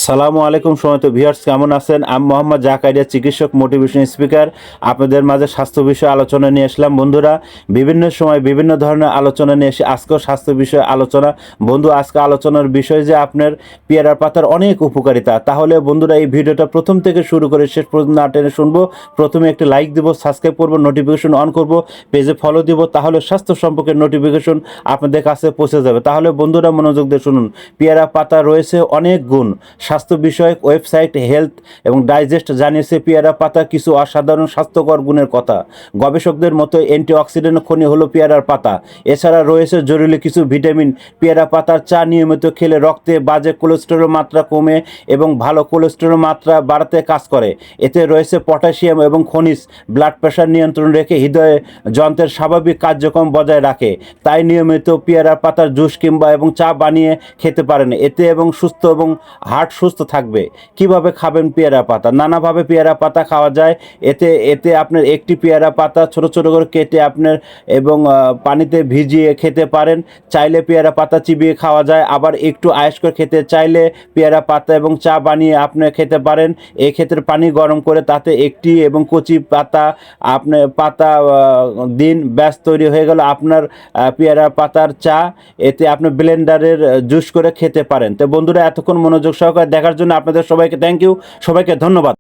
আসসালামু আলাইকুম সম্মানিত ভিউয়ার্স, কেমন আছেন? আমি মোহাম্মদ জাকারিয়া, চিকিৎসক, মোটিভেশন স্পিকার। আপনাদের মাঝে স্বাস্থ্য বিষয়ে আলোচনা নিয়ে আসলাম। বন্ধুরা, বিভিন্ন সময় বিভিন্ন ধরনের আলোচনা নিয়ে এসে আজকেও স্বাস্থ্য বিষয়ে আলোচনা। বন্ধু, আজকে আলোচনার বিষয় যে আপনার পেয়ারার পাতার অনেক উপকারিতা। তাহলে বন্ধুরা, এই ভিডিওটা প্রথম থেকে শুরু করে শেষ পর্যন্ত না টেনে শুনবো। প্রথমে একটি লাইক দিব, সাবস্ক্রাইব করবো, নোটিফিকেশন অন করব, পেজে ফলো দিব, তাহলে স্বাস্থ্য সম্পর্কে নোটিফিকেশন আপনাদের কাছে পৌঁছে যাবে। তাহলে বন্ধুরা, মনোযোগ দিয়ে শুনুন। পেয়ারা পাতা রয়েছে অনেক গুণ। স্বাস্থ্য বিষয়ক ওয়েবসাইট হেলথ এবং ডাইজেস্ট জানিয়েছে পেয়ারা পাতা কিছু অসাধারণ স্বাস্থ্যকর গুণের কথা। গবেষকদের মতো অ্যান্টিঅক্সিডেন্ট খনি হলো পেয়ারার পাতা। এছাড়া রয়েছে জরুরি কিছু ভিটামিন। পেয়ারা পাতার চা নিয়মিত খেলে রক্তে বাজে কোলেস্টেরল মাত্রা কমে এবং ভালো কোলেস্টেরল মাত্রা বাড়াতে কাজ করে। এতে রয়েছে পটাশিয়াম এবং খনিজ, ব্লাড প্রেশার নিয়ন্ত্রণ রেখে হৃদয় যন্ত্রের স্বাভাবিক কার্যক্রম বজায় রাখে। তাই নিয়মিত পেয়ারা পাতার জুস কিংবা এবং চা বানিয়ে খেতে পারেন। এতে এবং সুস্থ এবং হার্ট সুস্থ থাকবে। কিভাবে খাবেন পেয়ারা পাতা? নানাভাবে পেয়ারা পাতা খাওয়া যায়। এতে আপনার একটি পেয়ারা পাতা ছোট ছোট করে কেটে আপনার এবং পানিতে ভিজিয়ে খেতে পারেন। চাইলে পেয়ারা পাতা চিবিয়ে খাওয়া যায়। আবার একটু আয়েশ করে খেতে চাইলে পেয়ারা পাতা এবং চা বানিয়ে আপনি খেতে পারেন। এক্ষেত্রে পানি গরম করে তাতে একটি এবং কচি পাতা আপনার পাতা দিন, ব্যাস তৈরি হয়ে গেল আপনার পেয়ারা পাতার চা। এতে আপনি ব্লেন্ডারের জুস করে খেতে পারেন। তো বন্ধুরা, এতক্ষণ মনোযোগ সহকারে দেখার জন্য আপনাদের সবাইকে থ্যাংক ইউ, সবাইকে ধন্যবাদ।